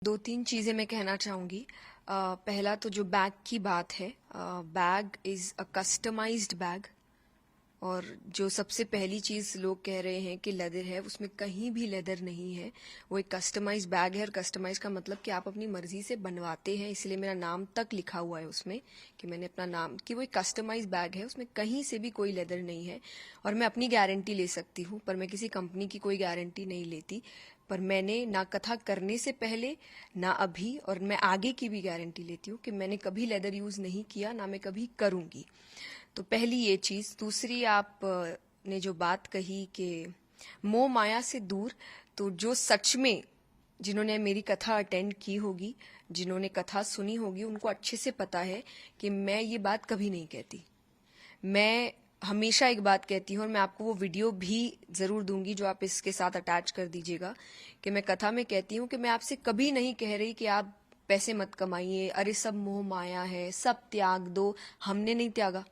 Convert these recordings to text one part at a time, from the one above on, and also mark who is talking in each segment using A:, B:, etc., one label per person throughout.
A: दो तीन चीज़ें मैं कहना चाहूँगी। पहला तो जो बैग की बात है, bag is a customized bag. और जो सबसे पहली चीज़ लोग कह रहे हैं कि लेदर है, उसमें कहीं भी लेदर नहीं है। वो एक कस्टमाइज बैग है। और कस्टमाइज का मतलब कि आप अपनी मर्जी से बनवाते हैं, इसलिए मेरा नाम तक लिखा हुआ है उसमें कि मैंने अपना नाम, कि वो एक कस्टमाइज बैग है, उसमें कहीं से भी कोई लेदर नहीं है। और मैं अपनी गारंटी ले सकती हूँ, पर मैं किसी कंपनी की कोई गारंटी नहीं लेती। पर मैंने ना कथा करने से पहले, ना अभी, और मैं आगे की भी गारंटी लेती हूँ कि मैंने कभी लेदर यूज़ नहीं किया, ना मैं कभी करूँगी। तो पहली ये चीज़। दूसरी, आप ने जो बात कही कि मोह माया से दूर, तो जो सच में जिन्होंने मेरी कथा अटेंड की होगी, जिन्होंने कथा सुनी होगी, उनको अच्छे से पता है कि मैं ये बात कभी नहीं कहती। मैं हमेशा एक बात कहती हूँ, और मैं आपको वो वीडियो भी ज़रूर दूंगी जो आप इसके साथ अटैच कर दीजिएगा, कि मैं कथा में कहती हूँ कि मैं आपसे कभी नहीं कह रही कि आप पैसे मत कमाइए, अरे सब मोह माया है, सब त्याग दो। हमने नहीं त्यागा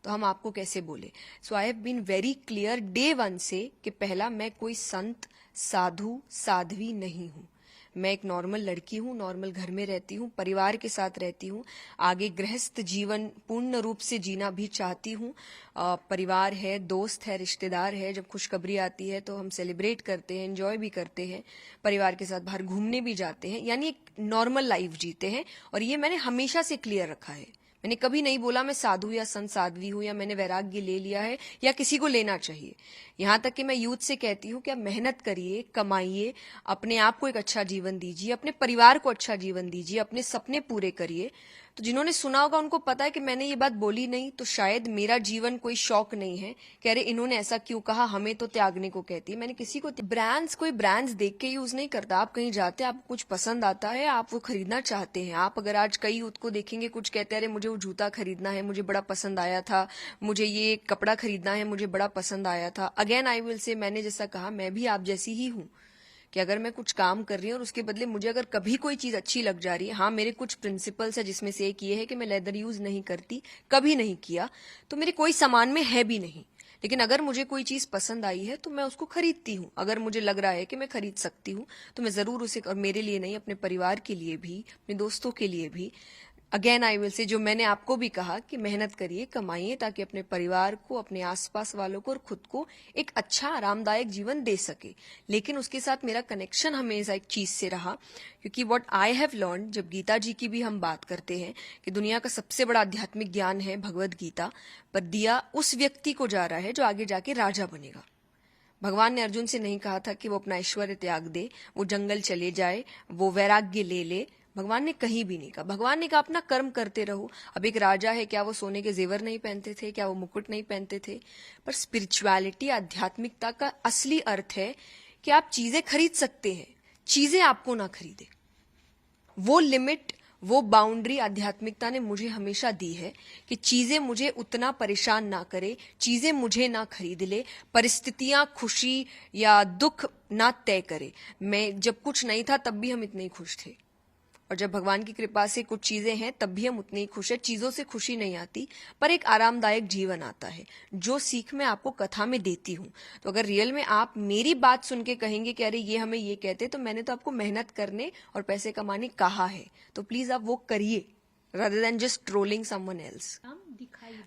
A: तो हम आपको कैसे बोले। So I have been very clear day one से कि पहला, मैं कोई संत, साधु, साध्वी नहीं हूँ। मैं एक नॉर्मल लड़की हूँ, नॉर्मल घर में रहती हूँ, परिवार के साथ रहती हूँ, आगे गृहस्थ जीवन पूर्ण रूप से जीना भी चाहती हूँ। परिवार है, दोस्त है, रिश्तेदार है, जब खुशखबरी आती है तो हम सेलिब्रेट करते हैं, एंजॉय भी करते हैं, परिवार के साथ बाहर घूमने भी जाते हैं, यानी एक नॉर्मल लाइफ जीते हैं। और ये मैंने हमेशा से क्लियर रखा है। मैंने कभी नहीं बोला मैं साधु या संत साध्वी हूं, या मैंने वैराग्य ले लिया है, या किसी को लेना चाहिए। यहां तक कि मैं यूथ से कहती हूं कि आप मेहनत करिए, कमाइए, अपने आप को एक अच्छा जीवन दीजिए, अपने परिवार को अच्छा जीवन दीजिए, अपने सपने पूरे करिए। तो जिन्होंने सुना होगा उनको पता है कि मैंने ये बात बोली नहीं, तो शायद मेरा जीवन कोई शौक नहीं है कि अरे इन्होंने ऐसा क्यों कहा, हमें तो त्यागने को कहती है। मैंने किसी को ब्रांड्स, कोई ब्रांड्स देख के यूज नहीं करता। आप कहीं जाते हैं, आपको कुछ पसंद आता है, आप वो खरीदना चाहते हैं। आप अगर आज कई यूथ को देखेंगे, कुछ कहते हैं अरे मुझे वो जूता खरीदना है, मुझे बड़ा पसंद आया था, मुझे ये कपड़ा खरीदना है, मुझे बड़ा पसंद आया था। अगेन आई विल से, मैंने जैसा कहा, मैं भी आप जैसी ही हूँ कि अगर मैं कुछ काम कर रही हूँ और उसके बदले मुझे अगर कभी कोई चीज अच्छी लग जा रही है, हाँ मेरे कुछ प्रिंसिपल्स है, जिसमें से एक ये है कि मैं लेदर यूज नहीं करती, कभी नहीं किया, तो मेरे कोई सामान में है भी नहीं। लेकिन अगर मुझे कोई चीज पसंद आई है तो मैं उसको खरीदती हूँ। अगर मुझे लग रहा है कि मैं खरीद सकती हूँ तो मैं जरूर उसे, और मेरे लिए नहीं, अपने परिवार के लिए भी, अपने दोस्तों के लिए भी। अगेन आई विल से, जो मैंने आपको भी कहा कि मेहनत करिए, कमाइए, ताकि अपने परिवार को, अपने आसपास वालों को और खुद को एक अच्छा आरामदायक जीवन दे सके। लेकिन उसके साथ मेरा कनेक्शन हमेशा एक चीज से रहा, क्योंकि व्हाट आई हैव लर्न, जब गीता जी की भी हम बात करते हैं कि दुनिया का सबसे बड़ा आध्यात्मिक ज्ञान है भगवद गीता, पर दिया उस व्यक्ति को जा रहा है जो आगे जाके राजा बनेगा। भगवान ने अर्जुन से नहीं कहा था कि वो अपना ऐश्वर्य त्याग दे, वो जंगल चले जाए, वो वैराग्य ले ले। भगवान ने कहीं भी नहीं कहा। भगवान ने कहा अपना कर्म करते रहो। अब एक राजा है, क्या वो सोने के जेवर नहीं पहनते थे, क्या वो मुकुट नहीं पहनते थे? पर स्पिरिचुअलिटी, आध्यात्मिकता का असली अर्थ है कि आप चीजें खरीद सकते हैं, चीजें आपको ना खरीदे। वो लिमिट, वो बाउंड्री आध्यात्मिकता ने मुझे हमेशा दी है कि चीजें मुझे उतना परेशान ना करे, चीजें मुझे ना खरीद ले, परिस्थितियां खुशी या दुख ना तय करे। मैं जब कुछ नहीं था तब भी हम इतने ही खुश थे, और जब भगवान की कृपा से कुछ चीजें हैं तब भी हम उतने ही खुश है। चीजों से खुशी नहीं आती, पर एक आरामदायक जीवन आता है, जो सीख मैं आपको कथा में देती हूँ। तो अगर रियल में आप मेरी बात सुन के कहेंगे कि अरे ये हमें ये कहते, तो मैंने तो आपको मेहनत करने और पैसे कमाने कहा है, तो प्लीज आप वो करिए, rather than just trolling someone else।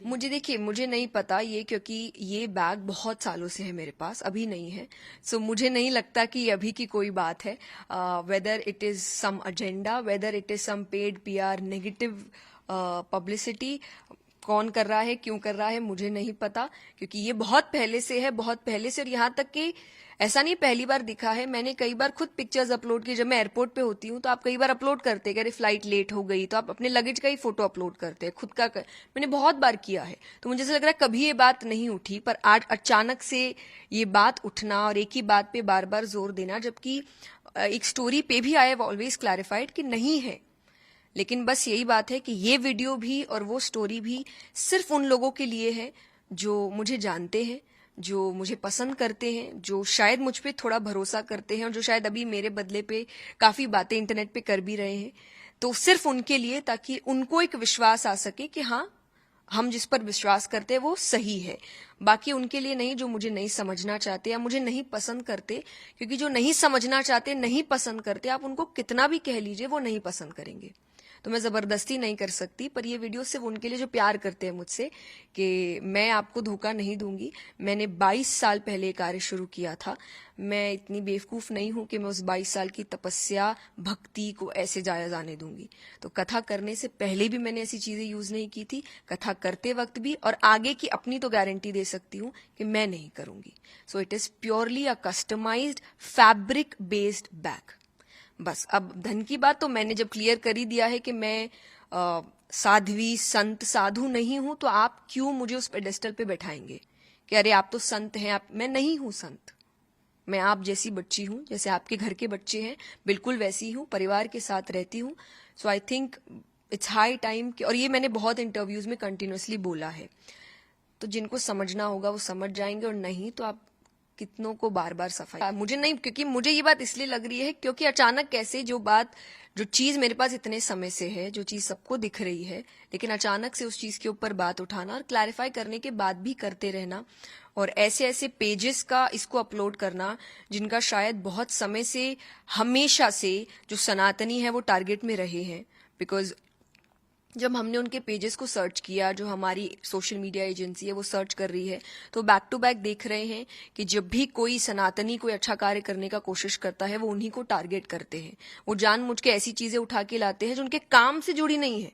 A: मुझे देखिए, मुझे नहीं पता ये, क्योंकि ये बैग बहुत सालों से है मेरे पास, अभी नहीं है। सो मुझे नहीं लगता कि ये अभी की कोई बात है। Whether it is some agenda, whether it is some paid PR, negative publicity, कौन कर रहा है, क्यों कर रहा है, मुझे नहीं पता, क्योंकि ये बहुत पहले से है, बहुत पहले से। और यहाँ तक कि ऐसा नहीं पहली बार दिखा है, मैंने कई बार खुद पिक्चर्स अपलोड की। जब मैं एयरपोर्ट पे होती हूँ तो आप कई बार अपलोड करते हैं कि अरे फ्लाइट लेट हो गई, तो आप अपने लगेज का ही फोटो अपलोड करते हैं, खुद का मैंने बहुत बार किया है। तो मुझे ऐसा लग रहा है कभी ये बात नहीं उठी, पर आज अचानक से ये बात उठना और एक ही बात पे बार बार जोर देना, जबकि एक स्टोरी पे भी आई हैव ऑलवेज क्लैरिफाइड कि नहीं है। लेकिन बस यही बात है कि ये वीडियो भी और वो स्टोरी भी सिर्फ उन लोगों के लिए है जो मुझे जानते हैं, जो मुझे पसंद करते हैं, जो शायद मुझ पे थोड़ा भरोसा करते हैं, और जो शायद अभी मेरे बदले पे काफी बातें इंटरनेट पे कर भी रहे हैं। तो सिर्फ उनके लिए, ताकि उनको एक विश्वास आ सके कि हाँ, हम जिस पर विश्वास करते हैं वो सही है, बाकी उनके लिए नहीं जो मुझे नहीं समझना चाहते या मुझे नहीं पसंद करते। क्योंकि जो नहीं समझना चाहते, नहीं पसंद करते, आप उनको कितना भी कह लीजिए वो नहीं पसंद करेंगे। तो मैं जबरदस्ती नहीं कर सकती। पर ये वीडियो सिर्फ उनके लिए जो प्यार करते हैं मुझसे, कि मैं आपको धोखा नहीं दूंगी। मैंने 22 साल पहले कार्य शुरू किया था। मैं इतनी बेवकूफ नहीं हूं कि मैं उस 22 साल की तपस्या भक्ति को ऐसे जाया जाने दूंगी। तो कथा करने से पहले भी मैंने ऐसी चीजें यूज नहीं की थी, कथा करते वक्त भी, और आगे की अपनी तो गारंटी दे सकती हूं कि मैं नहीं करूंगी। So it is purely a customized fabric based bag. बस अब धन की बात तो मैंने जब क्लियर कर ही दिया है कि मैं साध्वी संत साधु नहीं हूं, तो आप क्यों मुझे उस पेडेस्टल पे बैठाएंगे कि अरे आप तो संत हैं। आप, मैं नहीं हूं संत। मैं आप जैसी बच्ची हूं, जैसे आपके घर के बच्चे हैं, बिल्कुल वैसी हूं, परिवार के साथ रहती हूं। So I think it's high time कि, और ये मैंने बहुत इंटरव्यूज में कंटिन्यूअसली बोला है, तो जिनको समझना होगा वो समझ जाएंगे, और नहीं तो आप कितनों को बार बार सफाई। मुझे नहीं, क्योंकि मुझे ये बात इसलिए लग रही है क्योंकि अचानक कैसे जो चीज मेरे पास इतने समय से है, जो चीज सबको दिख रही है, लेकिन अचानक से उस चीज के ऊपर बात उठाना और क्लैरिफाई करने के बाद भी करते रहना, और ऐसे ऐसे पेजेस का इसको अपलोड करना जिनका शायद बहुत समय से, हमेशा से जो सनातनी है वो टारगेट में रहे हैं। बिकॉज जब हमने उनके पेजेस को सर्च किया, जो हमारी सोशल मीडिया एजेंसी है वो सर्च कर रही है, तो बैक टू बैक देख रहे हैं कि जब भी कोई सनातनी कोई अच्छा कार्य करने का कोशिश करता है वो उन्हीं को टारगेट करते हैं। वो जानबूझ के ऐसी चीजें उठा के लाते हैं जो उनके काम से जुड़ी नहीं है,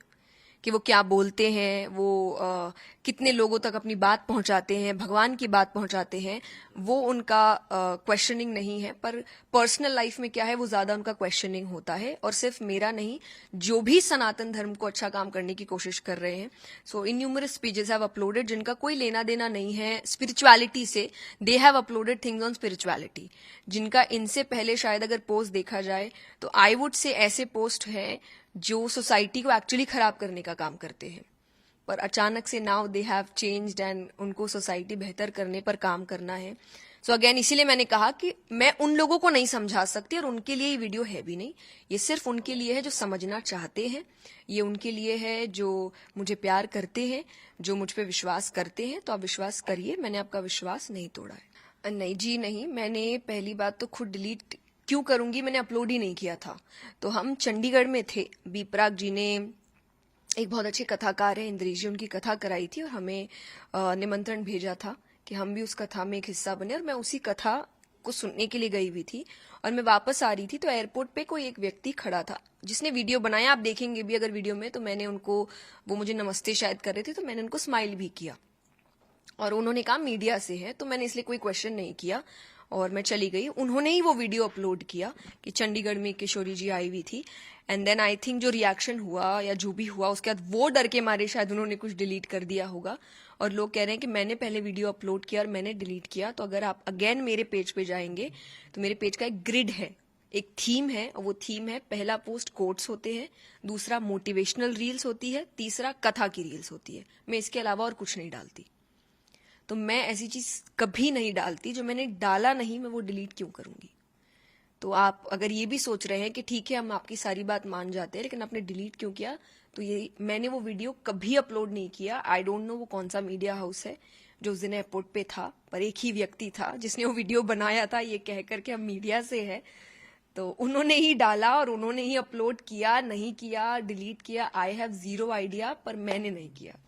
A: कि वो क्या बोलते हैं, वो कितने लोगों तक अपनी बात पहुंचाते हैं, भगवान की बात पहुंचाते हैं, वो उनका क्वेश्चनिंग नहीं है। पर पर्सनल लाइफ में क्या है वो ज्यादा उनका क्वेश्चनिंग होता है। और सिर्फ मेरा नहीं, जो भी सनातन धर्म को अच्छा काम करने की कोशिश कर रहे हैं। So in numerous pages have uploaded जिनका कोई लेना देना नहीं है स्पिरिचुअलिटी से, they have uploaded things on spirituality, जिनका इनसे पहले शायद अगर पोस्ट देखा जाए तो आई वुड से ऐसे पोस्ट हैं जो सोसाइटी को एक्चुअली खराब करने का काम करते हैं। पर अचानक से now they have changed and उनको सोसाइटी बेहतर करने पर काम करना है। सो अगेन इसीलिए मैंने कहा कि मैं उन लोगों को नहीं समझा सकती, और उनके लिए ये वीडियो है भी नहीं। ये सिर्फ उनके लिए है जो समझना चाहते हैं, ये उनके लिए है जो मुझे प्यार करते हैं, जो मुझ पे विश्वास करते हैं। तो आप विश्वास करिए, मैंने आपका विश्वास नहीं तोड़ा है। नहीं जी नहीं, मैंने पहली बात तो खुद डिलीट क्यों करूंगी, मैंने अपलोड ही नहीं किया था। तो हम चंडीगढ़ में थे, बीपराग जी ने, एक बहुत अच्छे कथाकार है इंद्रेश जी, उनकी कथा कराई थी और हमें निमंत्रण भेजा था कि हम भी उस कथा में एक हिस्सा बने, और मैं उसी कथा को सुनने के लिए गई हुई थी। और मैं वापस आ रही थी तो एयरपोर्ट पे कोई एक व्यक्ति खड़ा था जिसने वीडियो बनाया, आप देखेंगे भी अगर वीडियो में, तो मैंने उनको, वो मुझे नमस्ते शायद कर रहे थे, तो मैंने उनको स्माइल भी किया, और उन्होंने कहा मीडिया से है, तो मैंने इसलिए कोई क्वेश्चन नहीं किया और मैं चली गई। उन्होंने ही वो वीडियो अपलोड किया कि चंडीगढ़ में किशोरी जी आई हुई थी। एंड देन आई थिंक जो रिएक्शन हुआ या जो भी हुआ, उसके बाद वो डर के मारे शायद उन्होंने कुछ डिलीट कर दिया होगा, और लोग कह रहे हैं कि मैंने पहले वीडियो अपलोड किया और मैंने डिलीट किया। तो अगर आप अगेन मेरे पेज पे जाएंगे तो मेरे पेज का एक ग्रिड है, एक थीम है, और वो थीम है, पहला पोस्ट कोट्स होते हैं, दूसरा मोटिवेशनल रील्स होती है, तीसरा कथा की रील्स होती है। मैं इसके अलावा और कुछ नहीं डालती। तो मैं ऐसी चीज कभी नहीं डालती, जो मैंने डाला नहीं मैं वो डिलीट क्यों करूंगी। तो आप अगर ये भी सोच रहे हैं कि ठीक है हम आपकी सारी बात मान जाते हैं लेकिन आपने डिलीट क्यों किया, तो ये मैंने वो वीडियो कभी अपलोड नहीं किया। आई डोंट नो वो कौन सा मीडिया हाउस है जो उस दिन एयरपोर्ट पे था, पर एक ही व्यक्ति था जिसने वो वीडियो बनाया था ये कहकर के हम मीडिया से है। तो उन्होंने ही डाला और उन्होंने ही अपलोड किया, नहीं किया, डिलीट किया, आई हैव जीरो आइडिया, पर मैंने नहीं किया।